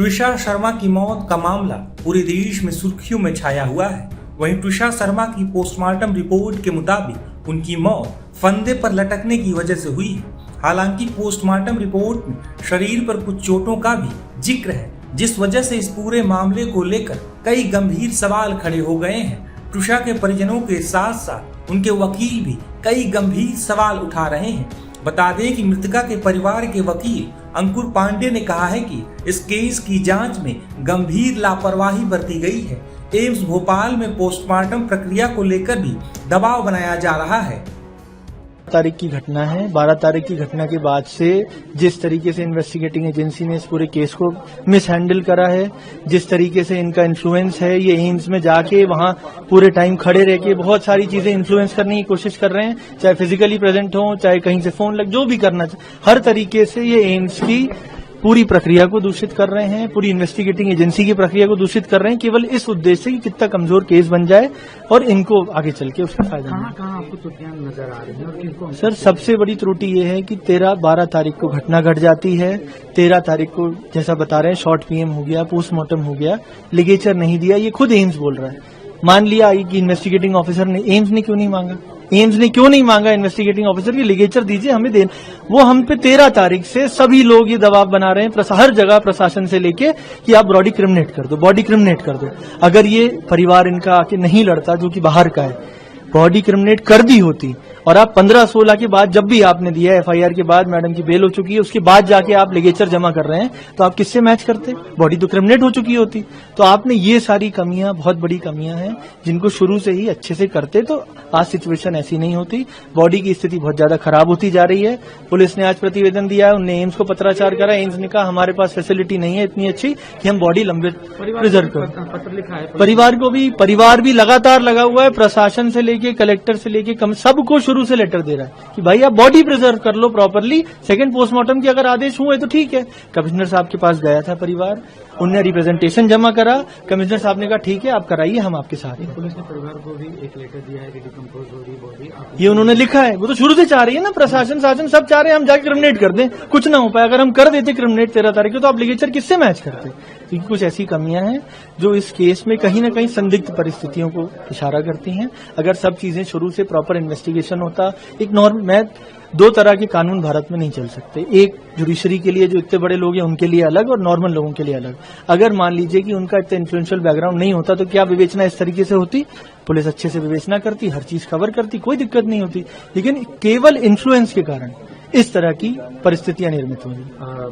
ट्विशा शर्मा की मौत का मामला पूरे देश में सुर्खियों में छाया हुआ है। वहीं ट्विशा शर्मा की पोस्टमार्टम रिपोर्ट के मुताबिक उनकी मौत फंदे पर लटकने की वजह से हुई है। हालांकि पोस्टमार्टम रिपोर्ट में शरीर पर कुछ चोटों का भी जिक्र है, जिस वजह से इस पूरे मामले को लेकर कई गंभीर सवाल खड़े हो गए हैं। ट्विशा के परिजनों के साथ साथ उनके वकील भी कई गंभीर सवाल उठा रहे हैं। बता दें कि मृतका के परिवार के वकील अंकुर पांडे ने कहा है कि इस केस की जांच में गंभीर लापरवाही बरती गई है। एम्स भोपाल में पोस्टमार्टम प्रक्रिया को लेकर भी दबाव बनाया जा रहा है। तारीख की घटना है। 12 तारीख की घटना के बाद से जिस तरीके से इन्वेस्टिगेटिंग एजेंसी ने इस पूरे केस को मिसहैंडल करा है, जिस तरीके से इनका इन्फ्लुएंस है, ये एम्स में जाके वहां पूरे टाइम खड़े रह के बहुत सारी चीजें इन्फ्लुएंस करने की कोशिश कर रहे हैं, चाहे फिजिकली प्रेजेंट हो, चाहे कहीं से फोन लग, जो भी करना चाहिए, हर तरीके से ये एम्स की पूरी प्रक्रिया को दूषित कर रहे हैं, पूरी इन्वेस्टिगेटिंग एजेंसी की प्रक्रिया को दूषित कर रहे हैं, केवल इस उद्देश्य से कि कितना कमजोर केस बन जाए और इनको आगे चल के उसका फायदा मिले। कहाँ आपको त्रुटियां नजर आ रही हैं और किनको? सर, सबसे बड़ी त्रुटि ये है कि 13-12 तारीख को घटना घट जाती है। 13 तारीख को जैसा बता रहे हैं शॉर्ट पीएम हो गया, पोस्टमार्टम हो गया, लिगेचर नहीं दिया। ये खुद एम्स बोल रहा है। मान लिया कि इन्वेस्टिगेटिंग ऑफिसर ने, एम्स ने क्यों नहीं मांगा? एम्स ने क्यों नहीं मांगा इन्वेस्टिगेटिंग ऑफिसर की लिगेचर दीजिए हमें देन। वो हम पे 13 तारीख से सभी लोग ये दबाव बना रहे हैं, हर जगह प्रशासन से लेके कि आप बॉडी क्रिमिनेट कर दो, बॉडी क्रिमिनेट कर दो। अगर ये परिवार इनका आके नहीं लड़ता, जो कि बाहर का है, बॉडी क्रिमिनेट कर दी होती और आप 15-16 के बाद जब भी आपने दिया एफआईआर के बाद, मैडम की बेल हो चुकी है, उसके बाद जाके आप लिगेचर जमा कर रहे हैं, तो आप किससे मैच करते? बॉडी तो क्रिमिनेट हो चुकी होती। तो आपने ये सारी कमियां, बहुत बड़ी कमियां हैं, जिनको शुरू से ही अच्छे से करते तो आज सिचुएशन ऐसी नहीं होती। बॉडी की स्थिति बहुत ज्यादा खराब होती जा रही है। पुलिस ने आज प्रतिवेदन दिया है, उनने एम्स को पत्राचार करा। एम्स ने कहा हमारे पास फैसिलिटी नहीं है इतनी अच्छी कि हम बॉडी लंबे प्रिजर्व करें। पत्र लिखा है परिवार भी लगातार लगा हुआ है, प्रशासन से लेके कलेक्टर से लेके सबको शुरू से लेटर दे रहा है कि भाई आप बॉडी प्रिजर्व कर लो प्रॉपरली। सेकंड पोस्टमार्टम के अगर आदेश हुए तो ठीक है। कमिश्नर साहब के पास गया था परिवार, उनने रिप्रेजेंटेशन जमा करा। कमिश्नर साहब ने कहा ठीक है आप कराइए, हम आपके साथ हैं। पुलिस ने परिवार को भी एक लेटर दिया है कि डिकम्पोज हो रही बॉडी, ये उन्होंने लिखा है। वो तो शुरू से चाह रही है ना, प्रशासन शासन सब चाह रहे हैं हम जाके क्रिमिनेट कर दें, कुछ ना हो पाए। अगर हम कर देते क्रिमिनेट 13 तारीख को, तो आप लिगेचर किससे मैच करते? क्योंकि कुछ ऐसी कमियां हैं जो इस केस में कहीं ना कहीं संदिग्ध परिस्थितियों को इशारा करती हैं। अगर सब चीजें शुरू से प्रॉपर इन्वेस्टिगेशन होता, एक मैं 2 तरह के कानून भारत में नहीं चल सकते। एक जुडिशरी के लिए, जो इतने बड़े लोग हैं उनके लिए अलग, और नॉर्मल लोगों के लिए अलग। अगर मान लीजिए कि उनका इतना इन्फ्लुएंशियल बैकग्राउंड नहीं होता तो क्या विवेचना इस तरीके से होती? पुलिस अच्छे से विवेचना करती, हर चीज कवर करती, कोई दिक्कत नहीं होती। लेकिन केवल इन्फ्लुएंस के कारण इस तरह की परिस्थितियां निर्मित हुई।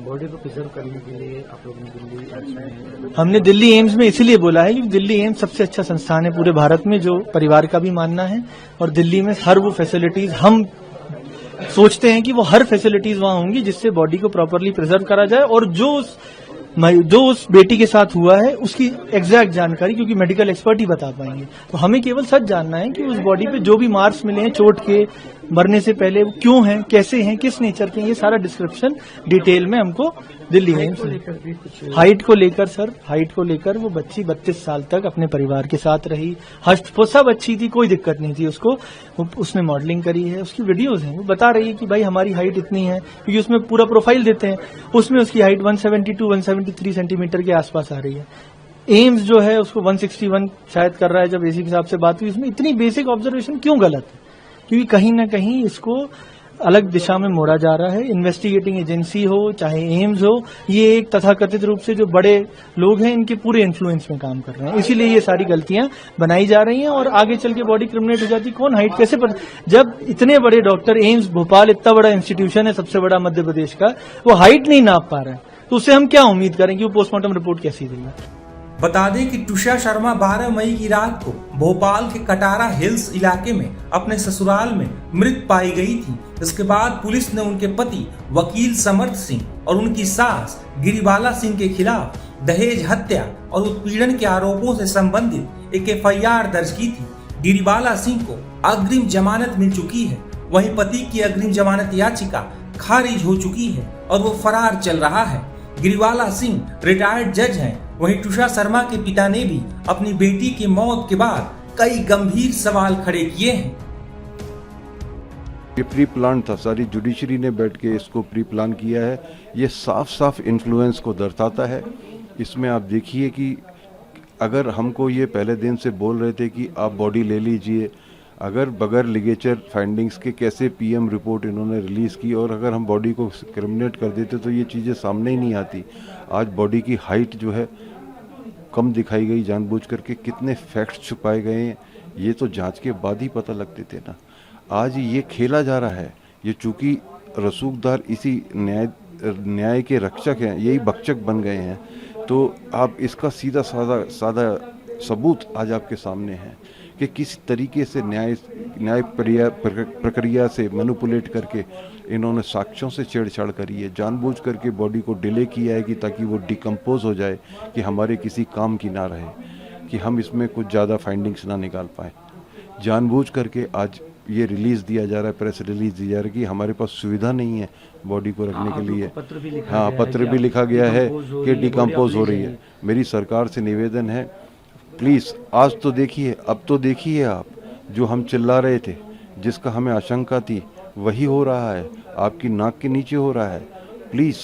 बॉडी को प्रिजर्व करने के लिए आप लोगों ने हमने दिल्ली एम्स में इसीलिए बोला है कि दिल्ली एम्स सबसे अच्छा संस्थान है पूरे भारत में, जो परिवार का भी मानना है। और दिल्ली में हर वो फैसिलिटीज, हम सोचते हैं कि वो हर फैसिलिटीज वहां होंगी जिससे बॉडी को प्रॉपरली प्रिजर्व करा जाए। और जो उस बेटी के साथ हुआ है उसकी एग्जैक्ट जानकारी, क्योंकि मेडिकल एक्सपर्ट ही बता पाएंगे, तो हमें केवल सच जानना है कि उस बॉडी पे जो भी मार्क्स मिले हैं चोट के, मरने से पहले वो क्यों हैं, कैसे हैं, किस नेचर के हैं, ये सारा डिस्क्रिप्शन डिटेल में हमको दिल्ली में। हाइट को लेकर सर, हाइट को लेकर वो बच्ची 32 साल तक अपने परिवार के साथ रही, हष्ट सब अच्छी थी, कोई दिक्कत नहीं थी उसको। उसने मॉडलिंग करी है, उसकी वीडियोज हैं, वो बता रही है कि भाई हमारी हाइट इतनी है, क्योंकि उसमें पूरा प्रोफाइल देते हैं, उसमें उसकी हाइट 172-173 सेंटीमीटर के आसपास आ रही है। एम्स जो है उसको 161 शायद कर रहा है, जब एसी के हिसाब से बात हुई। इसमें इतनी बेसिक ऑब्जर्वेशन क्यों गलत है? क्योंकि कहीं ना कहीं इसको अलग दिशा में मोड़ा जा रहा है। इन्वेस्टिगेटिंग एजेंसी हो चाहे एम्स हो, ये एक तथाकथित रूप से जो बड़े लोग हैं इनके पूरे इन्फ्लुएंस में काम कर रहे हैं, इसीलिए ये सारी गलतियां बनाई जा रही हैं। और आगे चल के बॉडी क्रिमिनेट हो जाती, कौन हाइट कैसे पर, जब इतने बड़े डॉक्टर, एम्स भोपाल इतना बड़ा इंस्टीट्यूशन है, सबसे बड़ा मध्य प्रदेश का, वो हाइट नहीं नाप पा रहा है, तो उससे हम क्या उम्मीद करें कि वो पोस्टमार्टम रिपोर्ट कैसी देगा? बता दें कि ट्विशा शर्मा 12 मई की रात को भोपाल के कटारा हिल्स इलाके में अपने ससुराल में मृत पाई गई थी। इसके बाद पुलिस ने उनके पति वकील समर्थ सिंह और उनकी सास गिरिबाला सिंह के खिलाफ दहेज हत्या और उत्पीड़न के आरोपों से संबंधित एक एफआईआर दर्ज की थी। गिरिबाला सिंह को अग्रिम जमानत मिल चुकी है, वहीं पति की अग्रिम जमानत याचिका खारिज हो चुकी है और वो फरार चल रहा है। गिरिबाला सिंह रिटायर्ड जज हैं। वहीं ट्विशा शर्मा के पिता ने भी अपनी बेटी की मौत के बाद कई गंभीर सवाल खड़े किए हैं। ये प्री प्लान था, सारी जुडिशरी ने बैठ के इसको प्री प्लान किया है। ये साफ साफ इन्फ्लुएंस को दर्शाता है। इसमें आप देखिए कि अगर हमको ये पहले दिन से बोल रहे थे कि आप बॉडी ले लीजिए, अगर बगैर लिगेचर फाइंडिंग्स के कैसे पीएम रिपोर्ट इन्होंने रिलीज़ की, और अगर हम बॉडी को क्रिमिनेट कर देते तो ये चीज़ें सामने ही नहीं आती। आज बॉडी की हाइट जो है कम दिखाई गई जानबूझ करके, कितने फैक्ट्स छुपाए गए हैं ये तो जांच के बाद ही पता लगते थे ना। आज ये खेला जा रहा है, ये चूँकि रसूखदार इसी न्याय के रक्षक हैं, यही भक्षक बन गए हैं, तो आप इसका सीधा सादा सबूत आज आपके सामने है कि किस तरीके से न्याय प्रक्रिया से मैनिपुलेट करके इन्होंने साक्ष्यों से छेड़छाड़ करी है, जानबूझ करके बॉडी को डिले किया है कि ताकि वो डिकम्पोज हो जाए, कि हमारे किसी काम की ना रहे, कि हम इसमें कुछ ज़्यादा फाइंडिंग्स ना निकाल पाए। जानबूझ करके आज ये रिलीज़ दिया जा रहा है, प्रेस रिलीज़ दी जा रही है कि हमारे पास सुविधा नहीं है बॉडी को रखने के लिए। हाँ, पत्र भी लिखा गया है कि डिकम्पोज हो रही है। मेरी सरकार से निवेदन है, प्लीज़ आज तो देखिए, अब तो देखिए आप, जो हम चिल्ला रहे थे, जिसका हमें आशंका थी, वही हो रहा है, आपकी नाक के नीचे हो रहा है। प्लीज़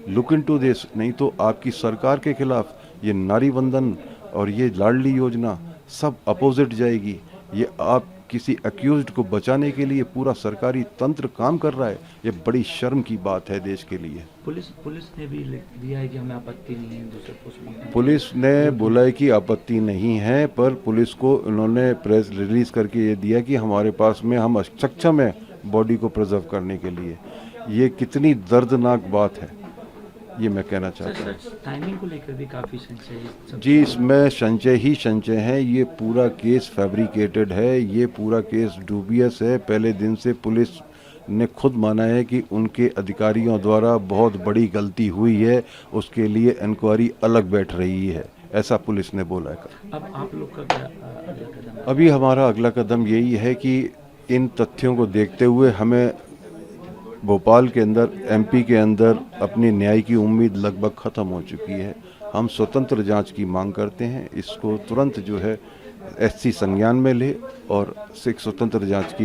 लुक इनटू दिस, नहीं तो आपकी सरकार के खिलाफ ये नारी वंदन और ये लाडली योजना सब अपोजिट जाएगी। ये आप किसी अक्यूज्ड को बचाने के लिए पूरा सरकारी तंत्र काम कर रहा है, ये बड़ी शर्म की बात है देश के लिए। पुलिस ने भी दिया है कि हमें आपत्ति नहीं है दूसरे पोस्टमार्टम। पुलिस ने बोला है कि आपत्ति नहीं है, पर पुलिस को उन्होंने प्रेस रिलीज करके ये दिया कि हमारे पास में हम सक्षम है बॉडी को प्रिजर्व करने के लिए। ये कितनी दर्दनाक बात है, ये मैं कहना चाहता हूँ। टाइमिंग को लेकर भी काफ़ी संशय है। जी, इसमें संशय ही संशय है। ये पूरा केस फैब्रिकेटेड है, ये पूरा केस डूबियस है। पहले दिन से पुलिस ने खुद माना है कि उनके अधिकारियों द्वारा बहुत बड़ी गलती हुई है, उसके लिए इंक्वायरी अलग बैठ रही है, ऐसा पुलिस ने बोला है। अब आप लोग का क्या अगला कदम? अभी हमारा अगला कदम यही है कि इन तथ्यों को देखते हुए हमें भोपाल के अंदर, एमपी के अंदर अपनी न्याय की उम्मीद लगभग ख़त्म हो चुकी है। हम स्वतंत्र जांच की मांग करते हैं, इसको तुरंत जो है एससी संज्ञान में ले और सिख स्वतंत्र जांच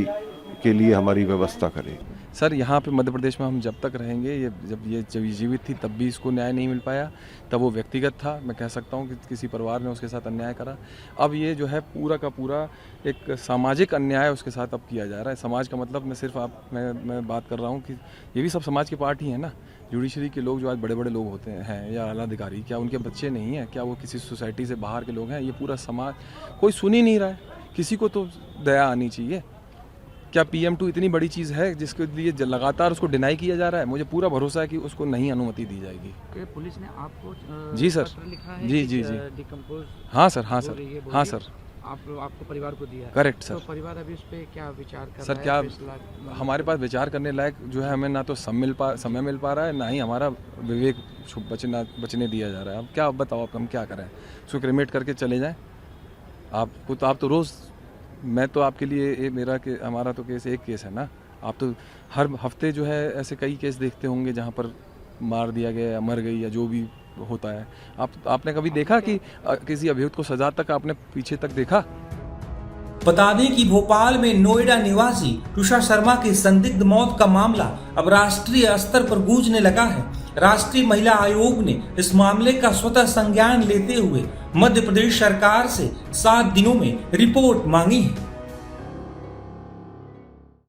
के लिए हमारी व्यवस्था करें। सर, यहाँ पे मध्य प्रदेश में हम जब तक रहेंगे, जब ये जीवित थी तब भी इसको न्याय नहीं मिल पाया, तब वो व्यक्तिगत था। मैं कह सकता हूँ कि किसी परिवार ने उसके साथ अन्याय करा। अब ये जो है पूरा का पूरा एक सामाजिक अन्याय उसके साथ अब किया जा रहा है। समाज का मतलब मैं बात कर रहा हूँ कि ये भी सब समाज के पार्ट ही हैं ना। जुडिशरी के लोग जो आज बड़े बड़े लोग होते हैं या आला अधिकारी, क्या उनके बच्चे नहीं हैं? क्या वो किसी सोसाइटी से बाहर के लोग हैं? ये पूरा समाज कोई सुन ही नहीं रहा है। किसी को तो दया आनी चाहिए। क्या PM2 इतनी बड़ी चीज़ है जिसके लिए लगातार उसको डिनाई किया जा रहा है? मुझे पूरा भरोसा है कि उसको नहीं अनुमति दी जाएगी। पुलिस ने आपको जी सर, पत्र लिखा है जी कि जी जी डिकम्पोज हाँ सर आपको परिवार को दिया है? Correct sir. तो परिवार अभी उस पर क्या विचार कर सर, रहा है? क्या हमारे पास विचार करने लायक जो है, हमें ना तो समय मिल पा रहा है, ना ही हमारा विवेक बचने दिया जा रहा है। अब क्या बताओ, अब हम क्या करें? उसको क्रिमेट करके चले जाएं? आप तो रोज़, मैं तो आपके लिए हमारा तो केस एक केस है ना। आप तो हर हफ्ते जो है ऐसे कई केस देखते होंगे जहाँ पर मार दिया गया या मर गई या जो भी होता है। आपने कभी देखा कि किसी अभियुक्त को सजा तक आपने पीछे तक देखा? बता दें कि भोपाल में नोएडा निवासी तुषार शर्मा की संदिग्ध मौत का मामला अब राष्ट्रीय स्तर पर गूंजने लगा है। राष्ट्रीय महिला आयोग ने इस मामले का स्वतः संज्ञान लेते हुए मध्य प्रदेश सरकार से 7 दिनों में रिपोर्ट मांगी है।